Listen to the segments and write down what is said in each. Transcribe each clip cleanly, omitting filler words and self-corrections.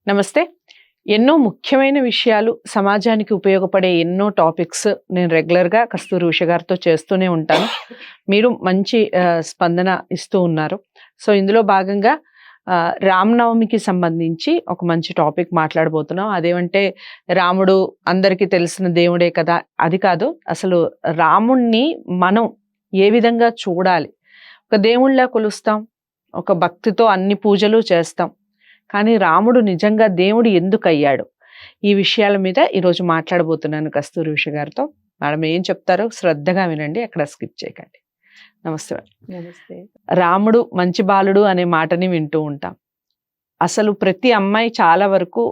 నమస్తే. ఎన్నో ముఖ్యమైన విషయాలు, సమాజానికి ఉపయోగపడే ఎన్నో టాపిక్స్ నేను రెగ్యులర్‌గా కస్తూరి ఉష గారితో చేస్తూనే ఉంటాను. మీరు మంచి స్పందన ఇస్తూ ఉన్నారు. సో, ఇందులో భాగంగా రామనవమికి సంబంధించి ఒక మంచి టాపిక్ మాట్లాడబోతున్నాం. అదేమంటే రాముడు అందరికీ తెలిసిన దేవుడే కదా! అది కాదు. అసలు రాముడిని మనం ఏ విధంగా చూడాలి? ఒక దేవుడిలా కొలుస్తాం. ఒక భక్తితో అన్ని పూజలు చేస్తాం. కానీ రాముడు నిజంగా దేవుడు ఎందుకయ్యాడు? ఈ విషయాల మీద ఈరోజు మాట్లాడబోతున్నాను కస్తూరి ఉష గారితో. మేడం ఏం చెప్తారో శ్రద్ధగా వినండి. ఎక్కడ స్కిప్ చేయకండి. నమస్తే మేడం. నమస్తే. రాముడు మంచి బాలుడు అనే మాటని వింటూ ఉంటాం. అసలు ప్రతి అమ్మాయి చాలా వరకు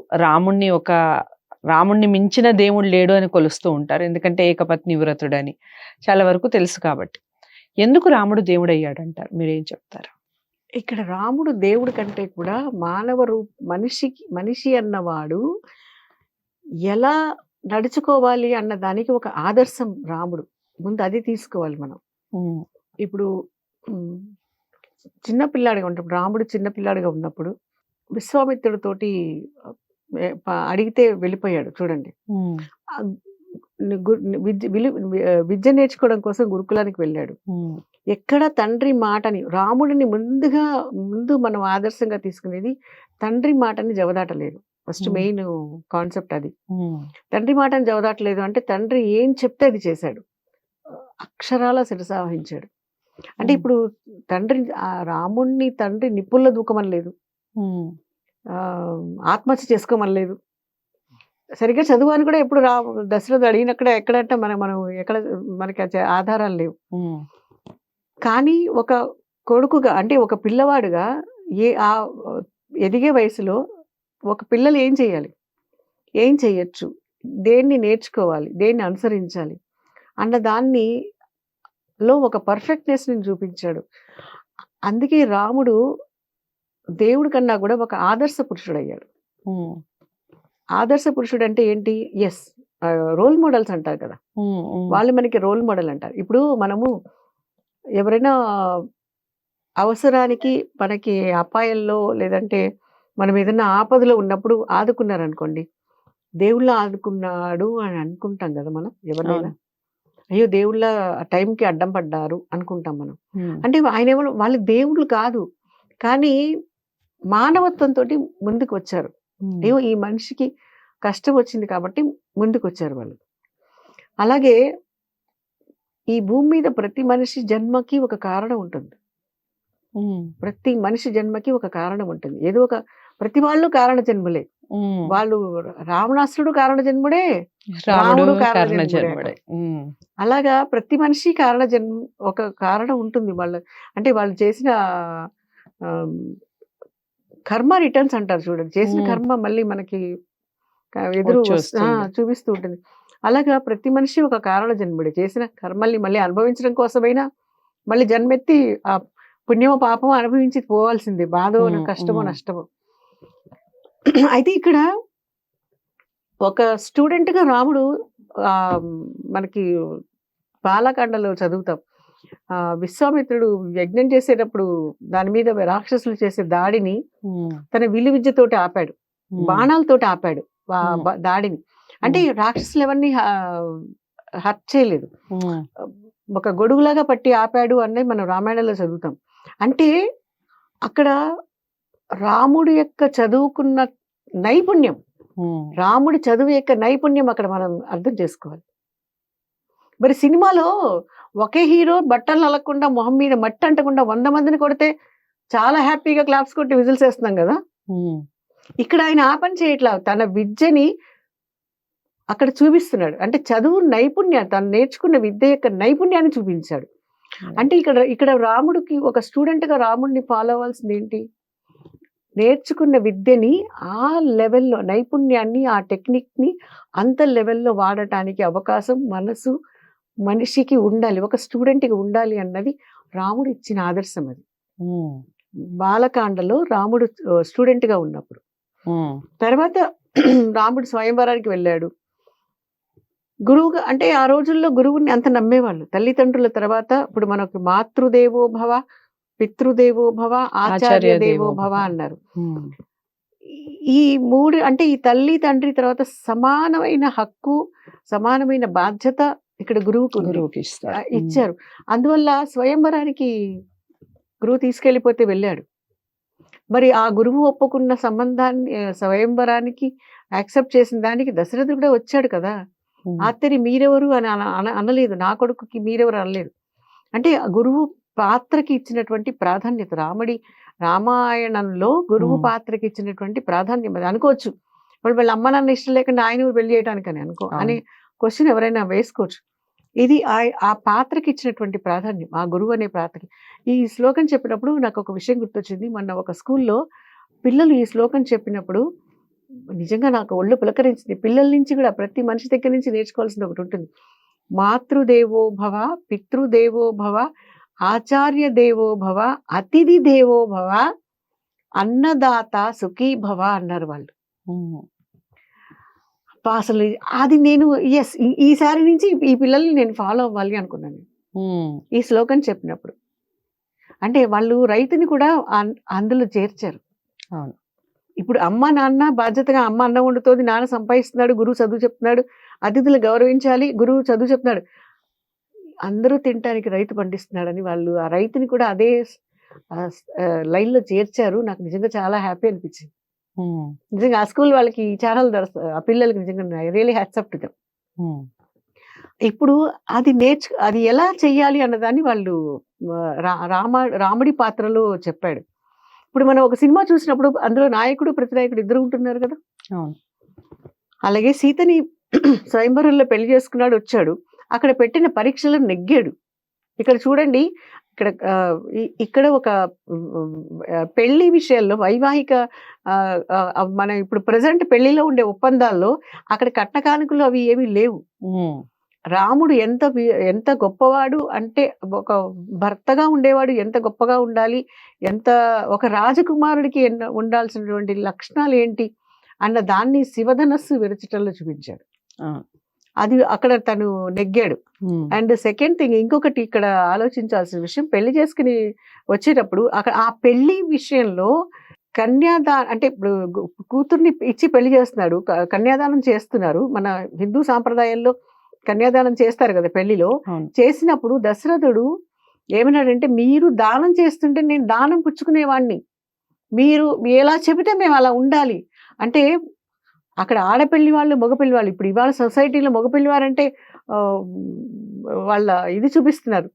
రాముణ్ణి మించిన దేవుడు లేడు అని కొలుస్తూ ఉంటారు. ఎందుకంటే ఏకపత్ని వ్రతుడని చాలా వరకు తెలుసు కాబట్టి. ఎందుకు రాముడు దేవుడయ్యాడంటారు? మీరేం చెప్తారు? ఇక్కడ రాముడు దేవుడి కంటే కూడా మనిషి అన్నవాడు ఎలా నడుచుకోవాలి అన్న దానికి ఒక ఆదర్శం రాముడు. ముందు అది తీసుకోవాలి మనం. ఇప్పుడు చిన్నపిల్లాడిగా ఉన్నప్పుడు రాముడు చిన్నపిల్లాడిగా ఉన్నప్పుడు విశ్వామిత్రుడితోటి అడిగితే వెళ్ళిపోయాడు చూడండి. విద్య నేర్చుకోవడం కోసం గురుకులానికి వెళ్ళాడు. ఎక్కడ తండ్రి మాటని రాముడిని ముందు మనం ఆదర్శంగా తీసుకునేది తండ్రి మాటని జవదాటలేదు. ఫస్ట్ మెయిన్ కాన్సెప్ట్ అది. తండ్రి మాటని జవదాటలేదు అంటే తండ్రి ఏం చెప్తే అది చేశాడు, అక్షరాల శిరసావహించాడు. అంటే ఇప్పుడు రాముణ్ణి తండ్రి నిప్పుల్లో దూకమని లేదు, ఆత్మహత్య చేసుకోమని లేదు, సరిగ్గా చదువు అని కూడా ఎప్పుడు దశరథుడు అడిగినక్కడ ఎక్కడంటే ఎక్కడ మనకి ఆధారాలు లేవు. కానీ ఒక కొడుకుగా అంటే ఒక పిల్లవాడుగా ఎదిగే వయసులో ఒక పిల్లలు ఏం చేయాలి, ఏం చేయొచ్చు, దేన్ని నేర్చుకోవాలి, దేన్ని అనుసరించాలి అన్న దాన్ని ఒక పర్ఫెక్ట్నెస్ ని చూపించాడు. అందుకే రాముడు దేవుడి కన్నా కూడా ఒక ఆదర్శ పురుషుడు అయ్యాడు. ఆదర్శ పురుషుడు అంటే ఏంటి? ఎస్, రోల్ మోడల్స్ అంటారు కదా, వాళ్ళు మనకి రోల్ మోడల్ అంటారు. ఇప్పుడు మనము ఎవరైనా అవసరానికి మనకి అపాయంలో లేదంటే మనం ఏదైనా ఆపదలో ఉన్నప్పుడు ఆదుకున్నారనుకోండి, దేవుళ్ళ ఆదుకున్నాడు అని అనుకుంటాం కదా మనం. ఎవరినైనా అయ్యో దేవుళ్ళ టైంకి అడ్డం పడ్డారు అనుకుంటాం మనం. అంటే ఆయన ఎవరు? వాళ్ళు దేవుళ్ళు కాదు, కానీ మానవత్వంతో ముందుకు వచ్చారు. అయ్యో ఈ మనిషికి కష్టం వచ్చింది కాబట్టి ముందుకు వచ్చారు వాళ్ళు. అలాగే ఈ భూమి మీద ప్రతి మనిషి జన్మకి ఒక కారణం ఉంటుంది. ప్రతి మనిషి జన్మకి ఒక కారణం ఉంటుంది. ఏదో ఒక ప్రతి వాళ్ళు కారణ జన్ములే. వాళ్ళు రావణాసురుడు కారణ జన్ముడే, రాముడు కారణ జన్ముడే. అలాగా ప్రతి మనిషి ఒక కారణం ఉంటుంది. అంటే వాళ్ళు చేసిన కర్మ రిటర్న్స్ అంటారు చూడండి. చేసిన కర్మ మళ్ళీ మనకి ఎదురు చూపిస్తూ ఉంటుంది. అలాగా ప్రతి మనిషి ఒక కారణ జన్ముడే. చేసిన కర్మల్ని మళ్ళీ అనుభవించడం కోసమైనా మళ్ళీ జన్మెత్తి ఆ పుణ్యమో పాపమో అనుభవించి పోవాల్సిందే, బాధో కష్టమో నష్టమో. అయితే ఇక్కడ ఒక స్టూడెంట్ గా రాముడు మనకి బాలకాండలో చదువుతాం. విశ్వామిత్రుడు యజ్ఞం చేసేటప్పుడు దాని మీద రాక్షసులు చేసే దాడిని తన విలువిద్యతోటి ఆపాడు, బాణాలతోటి ఆపాడు దాడిని. అంటే రాక్షసులు ఎవరిని హర్ట్ చేయలేదు, ఒక గొడుగులాగా పట్టి ఆపాడు అనేది మనం రామాయణంలో చదువుతాం. అంటే అక్కడ రాముడి యొక్క చదువుకున్న నైపుణ్యం, రాముడి చదువు యొక్క నైపుణ్యం అక్కడ మనం అర్థం చేసుకోవాలి. మరి సినిమాలో ఒకే హీరో బట్టలు నలగకుండా మొహం మీద మట్టి అంటకుండా 100 మందిని కొడితే చాలా హ్యాపీగా క్లాప్స్ కొట్టి విజిల్స్ వేస్తున్నాం కదా. ఇక్కడ ఆయన ఆ పని చేయట్లా, తన విద్యని అక్కడ చూపిస్తున్నాడు. అంటే చదువు నైపుణ్యాన్ని, తను నేర్చుకున్న విద్య యొక్క నైపుణ్యాన్ని చూపించాడు. అంటే ఇక్కడ రాముడికి ఒక స్టూడెంట్ గా రాముడిని ఫాలో అవ్వాల్సింది ఏంటి? నేర్చుకున్న విద్యని ఆ లెవెల్లో, నైపుణ్యాన్ని, ఆ టెక్నిక్ ని అంత లెవెల్లో వాడటానికి అవకాశం మనసు మనిషికి ఉండాలి, ఒక స్టూడెంట్కి ఉండాలి అన్నది రాముడు ఇచ్చిన ఆదర్శం. అది బాలకాండలో రాముడు స్టూడెంట్ గా ఉన్నప్పుడు. తర్వాత రాముడు స్వయంవరానికి వెళ్ళాడు. గురువుగా అంటే ఆ రోజుల్లో గురువుని అంత నమ్మేవాళ్ళు. తల్లిదండ్రుల తర్వాత ఇప్పుడు మనకు మాతృదేవో భవ, పితృదేవో భవ, ఆచార్య దేవో భవ అన్నారు. ఈ 3 అంటే ఈ తల్లి, తండ్రి తర్వాత సమానమైన హక్కు, సమానమైన బాధ్యత ఇక్కడ గురువుకుంది. గురువుకి ఇస్తారు. ఇచ్చారు. అందువల్ల స్వయంవరానికి గురువు తీసుకెళ్ళిపోతే వెళ్ళాడు. మరి ఆ గురువు ఒప్పుకున్న సంబంధాన్ని స్వయంవరానికి యాక్సెప్ట్ చేసిన దానికి దశరథుడు కూడా వచ్చాడు కదా! ఆత్తరి మీరెవరు అని అనలేదు. నా కొడుకుకి మీరెవరు అనలేదు. అంటే ఆ గురువు పాత్రకి ఇచ్చినటువంటి ప్రాధాన్యత రామాయణంలో గురువు పాత్రకి ఇచ్చినటువంటి ప్రాధాన్యం అది అనుకోవచ్చు. ఇప్పుడు వాళ్ళ అమ్మ నాన్న ఇష్టం లేకుండా ఆయన ఊరు పెళ్లి చేయడానికని అనే క్వశ్చన్ ఎవరైనా వేసుకోవచ్చు. ఇది ఆ పాత్రకి ఇచ్చినటువంటి ప్రాధాన్యం, ఆ గురువు అనే పాత్రకి. ఈ శ్లోకం చెప్పినప్పుడు నాకు ఒక విషయం గుర్తొచ్చింది. మొన్న ఒక స్కూల్లో పిల్లలు ఈ శ్లోకం చెప్పినప్పుడు నిజంగా నాకు ఒళ్ళు పులకరించింది. పిల్లల నుంచి కూడా ప్రతి మనిషి దగ్గర నుంచి నేర్చుకోవాల్సింది ఒకటి ఉంటుంది. మాతృదేవో భవ, పితృదేవో భవ, ఆచార్య దేవో భవ, అతిథి దేవో భవ, అన్నదాత సుఖీ భవ అన్నారు వాళ్ళు. అసలు అది నేను ఈసారి నుంచి ఈ పిల్లల్ని నేను ఫాలో అవ్వాలి అనుకున్నాను ఈ శ్లోకం చెప్పినప్పుడు. అంటే వాళ్ళు రైతుని కూడా అందులో చేర్చారు. ఇప్పుడు అమ్మ నాన్న బాధ్యతగా అమ్మ అన్నం వండుతోంది, నాన్న సంపాదిస్తున్నాడు, గురువు చదువు చెప్తున్నాడు, అతిథులు గౌరవించాలి, గురువు చదువు చెప్తున్నాడు, అందరూ తినటానికి రైతు పండిస్తున్నాడని వాళ్ళు ఆ రైతుని కూడా అదే లైన్లో చేర్చారు. నాకు నిజంగా చాలా హ్యాపీ అనిపించింది. నిజంగా ఆ స్కూల్ వాళ్ళకి ఈ ఛానల్ ఆ పిల్లలకి నిజంగా really hats up to them. ఇప్పుడు అది ఎలా చెయ్యాలి అన్నదాన్ని వాళ్ళు రాముడి పాత్రలో చెప్పాడు. ఇప్పుడు మనం ఒక సినిమా చూసినప్పుడు అందులో నాయకుడు ప్రతినాయకుడు ఇద్దరు ఉంటున్నారు కదా. అలాగే సీతని స్వయంవరంలో పెళ్లి చేసుకున్నాడు, వచ్చాడు, అక్కడ పెట్టిన పరీక్షలను నెగ్గాడు. ఇక్కడ చూడండి, ఇక్కడ ఒక పెళ్లి విషయాల్లో వైవాహిక మన ఇప్పుడు ప్రజెంట్ పెళ్లిలో ఉండే ఒప్పందాల్లో అక్కడ కట్న కానుకలు అవి ఏమీ లేవు. రాముడు ఎంత గొప్పవాడు అంటే, ఒక భర్తగా ఉండేవాడు ఎంత గొప్పగా ఉండాలి, ఎంత ఒక రాజకుమారుడికి ఉండాల్సినటువంటి లక్షణాలు ఏంటి అన్న దాన్ని శివధనస్సు విరచటంలో చూపించాడు. అది అక్కడ తను నెగ్గాడు. అండ్ సెకండ్ థింగ్, ఇంకొకటి ఇక్కడ ఆలోచించాల్సిన విషయం, పెళ్లి చేసుకుని వచ్చేటప్పుడు అక్కడ ఆ పెళ్లి విషయంలో కన్యాదానం అంటే ఇప్పుడు కూతుర్ని ఇచ్చి పెళ్లి చేస్తున్నాడు, కన్యాదానం చేస్తున్నారు. మన హిందూ సాంప్రదాయంలో కన్యాదానం చేస్తారు కదా పెళ్లిలో. చేసినప్పుడు దశరథుడు ఏమన్నాడంటే, మీరు దానం చేస్తుంటే నేను దానం పుచ్చుకునేవాడిని, మీరు ఎలా చెబితే మేము అలా ఉండాలి అంటే. అక్కడ ఆడపెళ్లి వాళ్ళు మగపెళ్లి వాళ్ళు, ఇప్పుడు ఇవాళ సొసైటీలో మగపెళ్లి వారంటే వాళ్ళ ఇది చూపిస్తున్నారు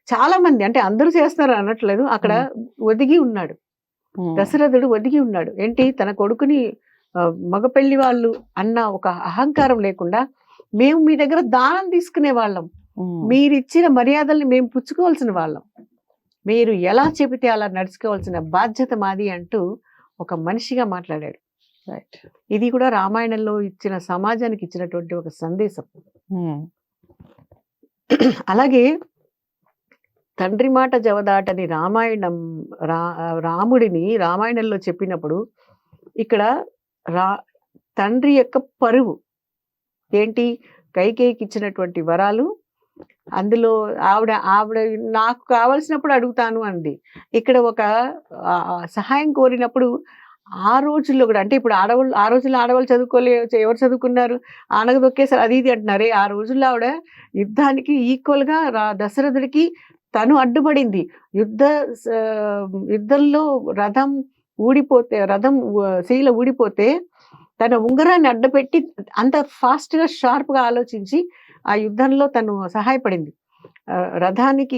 చాలా మంది, అంటే అందరూ చేస్తున్నారు అనట్లేదు. అక్కడ ఒదిగి ఉన్నాడు దశరథుడు, ఒదిగి ఉన్నాడు. ఏంటి, తన కొడుకుని మగపెళ్లి వాళ్ళు అన్న ఒక అహంకారం లేకుండా, మేము మీ దగ్గర దానం తీసుకునే వాళ్ళం, మీరిచ్చిన మర్యాదల్ని మేము పుచ్చుకోవాల్సిన వాళ్ళం, మీరు ఎలా చెబితే అలా నడుచుకోవాల్సిన బాధ్యత మాది అంటూ ఒక మనిషిగా మాట్లాడాడు. ఇది కూడా రామాయణంలో ఇచ్చిన సమాజానికి ఇచ్చినటువంటి ఒక సందేశం. అలాగే తండ్రి మాట జవదాటని రాముడిని రామాయణంలో చెప్పినప్పుడు ఇక్కడ తండ్రి యొక్క పరువు ఏంటి, కైకేయికి ఇచ్చినటువంటి వరాలు, అందులో ఆవిడ నాకు కావలసినప్పుడు అడుగుతాను అంది. ఇక్కడ ఒక సహాయం కోరినప్పుడు ఆ రోజుల్లో కూడా, అంటే ఇప్పుడు ఆ రోజుల్లో ఆడవాళ్ళు ఎవరు చదువుకున్నారు, ఆనగదొక్కేసారు అది ఇది అంటున్నారే. ఆ రోజుల్లో ఆవిడ యుద్ధానికి ఈక్వల్గా దశరథుడికి తను అడ్డుపడింది. యుద్ధంలో రథం శీల ఊడిపోతే తన ఉంగరాన్ని అడ్డపెట్టి అంత ఫాస్ట్గా షార్ప్గా ఆలోచించి ఆ యుద్ధంలో తను సహాయపడింది. రథానికి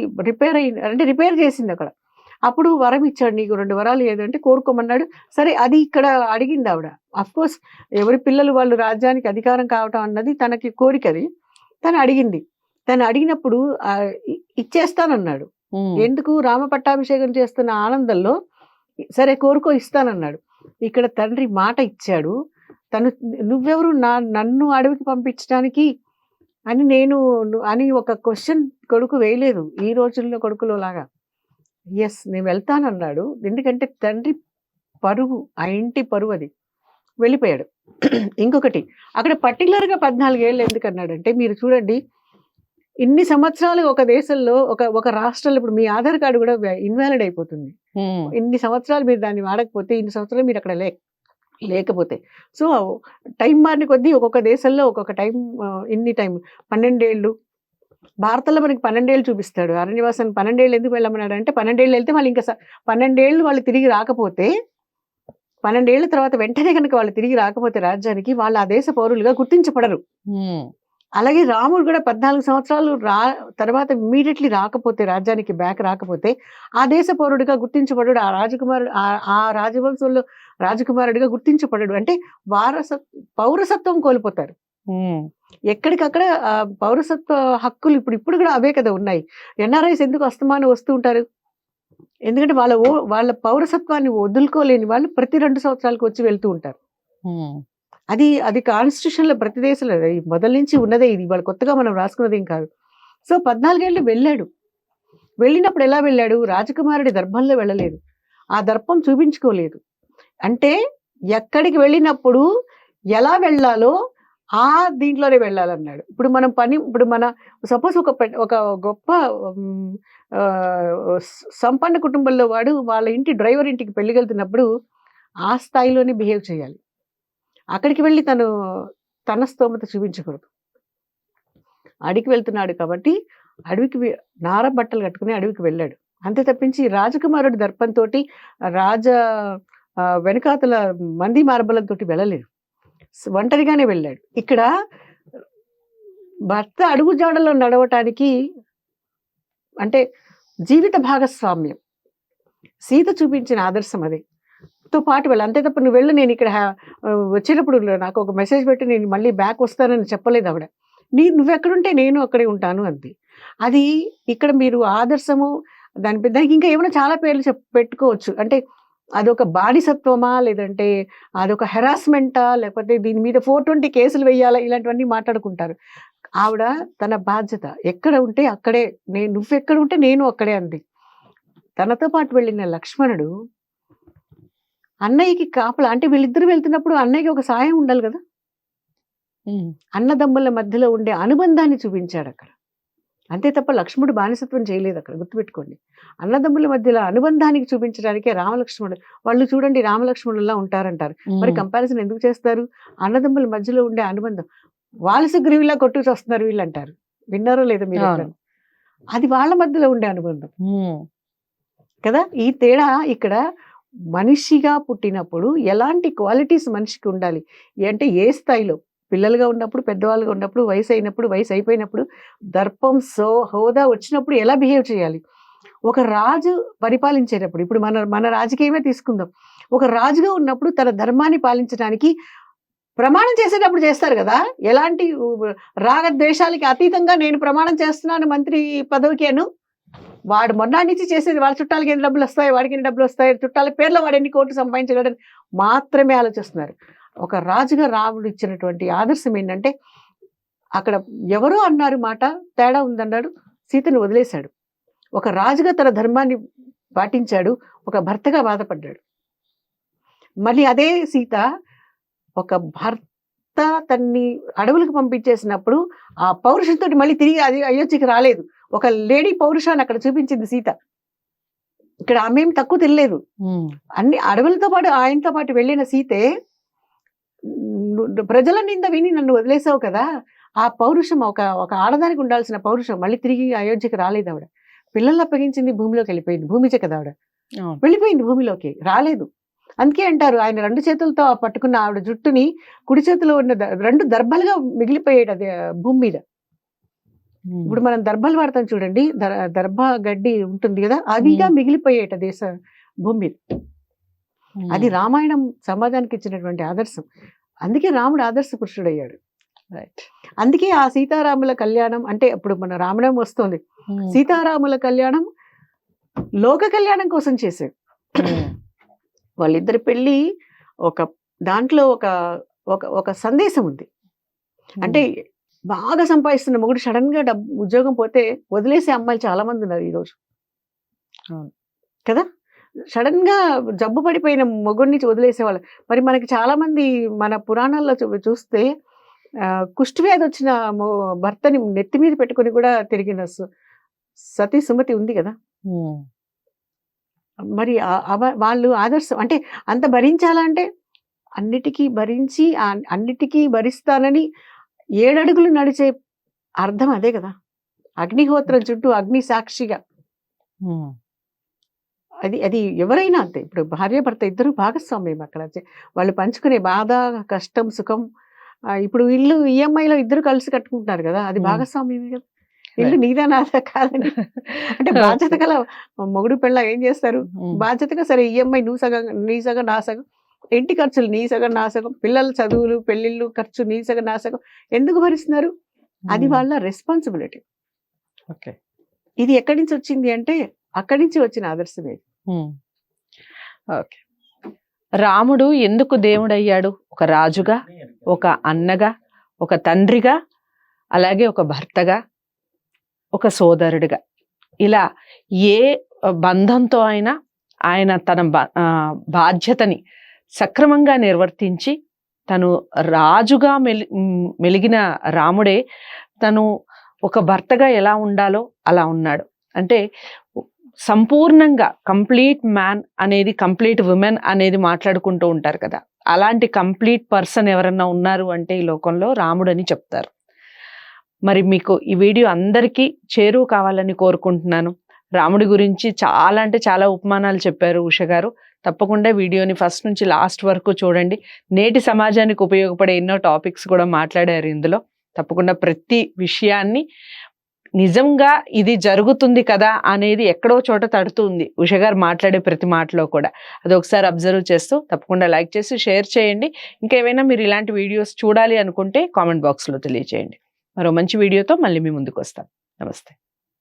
రిపేర్ చేసింది అక్కడ. అప్పుడు వరం ఇచ్చాడు, నీకు 2 వరాలు ఏదంటే కోరుకోమన్నాడు. సరే, అది ఇక్కడ అడిగింది ఆవిడ. అఫ్కోర్స్ ఎవరి పిల్లలు వాళ్ళు రాజ్యానికి అధికారం కావటం అన్నది తనకి కోరికది, తను అడిగింది. తను అడిగినప్పుడు ఇచ్చేస్తానన్నాడు. ఎందుకు, రామ పట్టాభిషేకం చేస్తున్న ఆనందంలో సరే కోరుకో ఇస్తానన్నాడు. ఇక్కడ తండ్రి మాట ఇచ్చాడు. నువ్వెవరు నన్ను అడవికి పంపించడానికి అని ఒక క్వశ్చన్ కొడుకు వేయలేదు ఈ రోజుల్లో కొడుకులో లాగా. నేను వెళ్తానన్నాడు. ఎందుకంటే తండ్రి పరువు, ఆ ఇంటి పరువు, అది వెళ్ళిపోయాడు. ఇంకొకటి, అక్కడ పర్టికులర్గా 14 ఏళ్ళు ఎందుకన్నాడంటే, మీరు చూడండి, ఇన్ని సంవత్సరాలు ఒక దేశంలో ఒక రాష్ట్రంలో, ఇప్పుడు మీ ఆధార్ కార్డు కూడా ఇన్వాలిడ్ అయిపోతుంది. ఇన్ని సంవత్సరాలు మీరు దాన్ని వాడకపోతే ఇన్ని సంవత్సరాలు మీరు అక్కడ లేకపోతే. సో, టైం మారిన కొద్దీ ఒక్కొక్క దేశంలో ఒక్కొక్క టైం ఇన్ని టైం 12 ఏళ్ళు. భారతంలో మనకి 12 ఏళ్ళు చూపిస్తాడు. అరణ్యవాసానికి 12 ఏళ్ళు ఎందుకు వెళ్ళమన్నాడంటే 12 ఏళ్ళు వెళ్తే వాళ్ళు ఇంకా 12 ఏళ్ళు వాళ్ళు తిరిగి రాకపోతే 12 ఏళ్ల తర్వాత వెంటనే గనక వాళ్ళు తిరిగి రాకపోతే రాజ్యానికి వాళ్ళు ఆ దేశ పౌరులుగా గుర్తించబడరు. అలాగే రాముడు కూడా 14 సంవత్సరాలు తర్వాత ఇమ్మీడియట్లీ రాకపోతే రాజ్యానికి బ్యాక్ రాకపోతే ఆ దేశ పౌరుడిగా గుర్తించబడడు. ఆ రాజకుమారుడు ఆ రాజవంశంలో రాజకుమారుడిగా గుర్తించబడడు. అంటే పౌరసత్వం కోల్పోతారు. ఎక్కడికక్కడ పౌరసత్వ హక్కులు ఇప్పుడు కూడా అవే కదా ఉన్నాయి. ఎన్ఆర్ఐస్ ఎందుకు అస్తమానం వస్తూ ఉంటారు? ఎందుకంటే వాళ్ళ పౌరసత్వాన్ని వదులుకోలేని వాళ్ళు ప్రతి 2 సంవత్సరాలకు వచ్చి వెళ్తూ ఉంటారు. అది కాన్స్టిట్యూషన్ లో ప్రతి దేశంలో మొదల నుంచి ఉన్నదే. ఇది వాళ్ళు కొత్తగా మనం రాసుకున్నదేం కాదు. సో 14 ఏళ్ళు వెళ్ళాడు. వెళ్ళినప్పుడు ఎలా వెళ్ళాడు? రాజకుమారుడి దర్భంలో వెళ్ళలేదు. ఆ దర్పం చూపించుకోలేదు. అంటే ఎక్కడికి వెళ్ళినప్పుడు ఎలా వెళ్ళాలో ఆ దీంట్లోనే వెళ్ళాలన్నాడు. ఇప్పుడు మన సపోజ్ ఒక గొప్ప సంపన్న కుటుంబంలో వాడు వాళ్ళ ఇంటి డ్రైవర్ ఇంటికి పెళ్లికెళ్తున్నప్పుడు ఆ స్థాయిలోనే బిహేవ్ చేయాలి. అక్కడికి వెళ్ళి తన స్తోమత చూపించకూడదు. అడవికి వెళ్తున్నాడు కాబట్టి నార బట్టలు కట్టుకుని అడవికి వెళ్ళాడు. అంతే తప్పించి రాజకుమారుడి దర్పంతో వెనకాతల మంది మార్బలంతో వెళ్ళలేదు. ఒంటరిగానే వెళ్ళాడు. ఇక్కడ భర్త అడుగు జాడలో నడవటానికి అంటే జీవిత భాగస్వామ్యం సీత చూపించిన ఆదర్శం అదే. తో పాటు వెళ్ళి అంతే తప్ప నువ్వు వెళ్ళు, నేను ఇక్కడ వచ్చేటప్పుడు నాకు ఒక మెసేజ్ పెట్టి నేను మళ్ళీ బ్యాక్ వస్తానని చెప్పలేదు ఆవిడ. నువ్వెక్కడుంటే నేను అక్కడే ఉంటాను అంది. అది ఇక్కడ మీరు ఆదర్శము దానికి ఇంకా ఏమైనా చాలా పేర్లు పెట్టుకోవచ్చు. అంటే అదొక బానిసత్వమా, లేదంటే అదొక హెరాస్మెంటా, లేకపోతే దీని మీద 420 కేసులు వేయాలా, ఇలాంటివన్నీ మాట్లాడుకుంటారు. ఆవిడ తన బాధ్యత ఎక్కడ ఉంటే అక్కడే, నువ్వెక్కడ ఉంటే నేను అక్కడే అంది. తనతో పాటు వెళ్ళిన లక్ష్మణుడు అన్నయ్యకి కాపలా, అంటే వీళ్ళిద్దరు వెళ్తున్నప్పుడు అన్నయ్యకి ఒక సాయం ఉండాలి కదా. అన్నదమ్ముల మధ్యలో ఉండే అనుబంధాన్ని చూపించాడు అక్కడ. అంతే తప్ప లక్ష్మణుడు బానిసత్వం చేయలేదు అక్కడ, గుర్తుపెట్టుకోండి. అన్నదమ్ముల మధ్యలో అనుబంధానికి చూపించడానికే రామలక్ష్మణుడు. వాళ్ళు చూడండి రామలక్ష్మణుల్లా ఉంటారంటారు. మరి కంపారిజన్ ఎందుకు చేస్తారు? అన్నదమ్ముల మధ్యలో ఉండే అనుబంధం. వాలసుగ్రీవిలా కొట్టుకు వస్తున్నారు వీళ్ళు అంటారు. విన్నారో లేదో మీరు? అది వాళ్ళ మధ్యలో ఉండే అనుబంధం కదా. ఈ తేడా ఇక్కడ మనిషిగా పుట్టినప్పుడు ఎలాంటి క్వాలిటీస్ మనిషికి ఉండాలి అంటే ఏ స్థాయిలో, పిల్లలుగా ఉన్నప్పుడు, పెద్దవాళ్ళుగా ఉన్నప్పుడు, వయసు అయినప్పుడు, వయసు అయిపోయినప్పుడు, దర్పం హోదా వచ్చినప్పుడు ఎలా బిహేవ్ చేయాలి. ఒక రాజు పరిపాలించేటప్పుడు, ఇప్పుడు మన రాజకీయమే తీసుకుందాం. ఒక రాజుగా ఉన్నప్పుడు తన ధర్మాన్ని పాలించడానికి ప్రమాణం చేసేటప్పుడు చేస్తారు కదా. ఎలాంటి రాగద్వేషాలకి అతీతంగా నేను ప్రమాణం చేస్తున్నాను మంత్రి పదవికి అను. వాడు మొన్నటి నుంచి చేసేది వాళ్ళ చుట్టాలకి ఎన్ని డబ్బులు వస్తాయి, వాడికి ఎన్ని డబ్బులు వస్తాయి, చుట్టాల పేర్లో వాడు ఎన్ని కోట్లు సంపాదించగలడని మాత్రమే ఆలోచిస్తున్నారు. ఒక రాజుగా రాముడు ఇచ్చినటువంటి ఆదర్శం ఏంటంటే, అక్కడ ఎవరో అన్నారు మాట తేడా ఉందన్నాడు, సీతను వదిలేశాడు. ఒక రాజుగా తన ధర్మాన్ని పాటించాడు, ఒక భర్తగా బాధపడ్డాడు. మళ్ళీ అదే సీత ఒక భర్త తన్ని అడవులకు పంపించేసినప్పుడు ఆ పౌరుషంతో మళ్ళీ తిరిగి అది అయోధ్యకి రాలేదు. ఒక లేడీ పౌరుషాన్ని అక్కడ చూపించింది సీత. ఇక్కడ ఆమె ఏం తక్కువ తెలియలేదు. అన్ని అడవులతో పాటు ఆయనతో పాటు వెళ్ళిన సీతే ప్రజల నింద విని నన్ను వదిలేసావు కదా. ఆ పౌరుషం ఒక ఆడదానికి ఉండాల్సిన పౌరుషం మళ్ళీ తిరిగి అయోధ్యకి రాలేదు. ఆవిడ పిల్లల్ని అప్పగించింది, భూమిలోకి వెళ్ళిపోయింది. భూమిచే కదా ఆవిడ, వెళ్ళిపోయింది భూమిలోకి, రాలేదు. అందుకే అంటారు ఆయన 2 చేతులతో పట్టుకున్న ఆవిడ జుట్టుని కుడి చేతిలో ఉన్న 2 దర్భలుగా మిగిలిపోయాడు అది భూమి మీద. ఇప్పుడు మనం దర్భలు వాడతాం చూడండి, దర్భ గడ్డి ఉంటుంది కదా, అదిగా మిగిలిపోయేట దేశ భూమి మీద. అది రామాయణం సమాజానికి ఇచ్చినటువంటి ఆదర్శం. అందుకే రాముడు ఆదర్శ పురుషుడు అయ్యాడు. రైట్. అందుకే ఆ సీతారాముల కళ్యాణం అంటే ఇప్పుడు మన రామనవమి వస్తుంది. సీతారాముల కళ్యాణం లోక కళ్యాణం కోసం చేశాడు. వాళ్ళిద్దరి పెళ్లి దాంట్లో ఒక సందేశం ఉంది. అంటే బాగా సంపాదిస్తున్న మొగుడు సడన్ గా ఉద్యోగం పోతే వదిలేసే అమ్మాయిలు చాలా మంది ఉన్నారు ఈరోజు కదా. సడన్ గా జబ్బు పడిపోయిన మొగుడిని వదిలేసేవాళ్ళు. మరి మనకి చాలా మంది మన పురాణాల్లో చూస్తే కుష్టి వ్యాధి వచ్చిన భర్తని నెత్తి మీద పెట్టుకుని కూడా తిరిగిన సతీ సుమతి ఉంది కదా. మరి వాళ్ళు ఆదర్శం అంటే అంత భరించాలంటే అన్నిటికీ భరించి అన్నిటికీ భరిస్తానని 7 అడుగులు నడిచే అర్థం అదే కదా. అగ్నిహోత్రం చుట్టూ అగ్ని సాక్షిగా. అది అది ఎవరైనా అంతే. ఇప్పుడు భార్యాభర్త ఇద్దరు భాగస్వామ్యం అక్కడ. వాళ్ళు పంచుకునే బాధ, కష్టం, సుఖం. ఇప్పుడు ఇల్లు ఈఎంఐలో ఇద్దరు కలిసి కట్టుకుంటున్నారు కదా, అది భాగస్వామ్యమే కదా. ఇల్లు నీదా నాదా కాదని అంటే బాధ్యత గల మొగుడు పెళ్ళ ఏం చేస్తారు, బాధ్యతగా సరే ఈఎంఐ నువ్వు సగం, నీ సగం నా సగం, ఇంటి ఖర్చులు నీ సగం నా సగం, పిల్లల చదువులు పెళ్లిళ్ళు ఖర్చు నీ సగం నా సగం, ఎందుకు భరిస్తున్నారు? అది వాళ్ళ రెస్పాన్సిబిలిటీ. ఓకే, ఇది ఎక్కడి నుంచి వచ్చింది అంటే అక్కడి నుంచి వచ్చిన ఆదర్శమే. ఓకే, రాముడు ఎందుకు దేవుడయ్యాడు? ఒక రాజుగా, ఒక అన్నగా, ఒక తండ్రిగా, అలాగే ఒక భర్తగా, ఒక సోదరుడిగా, ఇలా ఏ బంధంతో అయినా ఆయన తన బాధ్యతని సక్రమంగా నిర్వర్తించి తను రాజుగా మెలిగిన రాముడే తను ఒక భర్తగా ఎలా ఉండాలో అలా ఉన్నాడు. అంటే సంపూర్ణంగా కంప్లీట్ మ్యాన్ అనేది, కంప్లీట్ ఉమెన్ అనేది మాట్లాడుకుంటూ ఉంటారు కదా, అలాంటి కంప్లీట్ పర్సన్ ఎవరన్నా ఉన్నారు అంటే ఈ లోకంలో రాముడు అని చెప్తారు. మరి మీకు ఈ వీడియో అందరికీ చేరువ కావాలని కోరుకుంటున్నాను. రాముడి గురించి చాలా అంటే చాలా ఉపమానాలు చెప్పారు ఉష గారు. తప్పకుండా వీడియోని ఫస్ట్ నుంచి లాస్ట్ వరకు చూడండి. నేటి సమాజానికి ఉపయోగపడే ఎన్నో టాపిక్స్ కూడా మాట్లాడారు ఇందులో. తప్పకుండా ప్రతి విషయాన్ని నిజంగా ఇది జరుగుతుంది కదా అనేది ఎక్కడో చోట తడుతుంది ఉష గారు మాట్లాడే ప్రతి మాటలో కూడా. అది ఒకసారి అబ్జర్వ్ చేస్తూ తప్పకుండా లైక్ చేసి షేర్ చేయండి. ఇంకేమైనా మీరు ఇలాంటి వీడియోస్ చూడాలి అనుకుంటే కామెంట్ బాక్స్లో తెలియజేయండి. మరో మంచి వీడియోతో మళ్ళీ మీ ముందుకు వస్తాను. నమస్తే.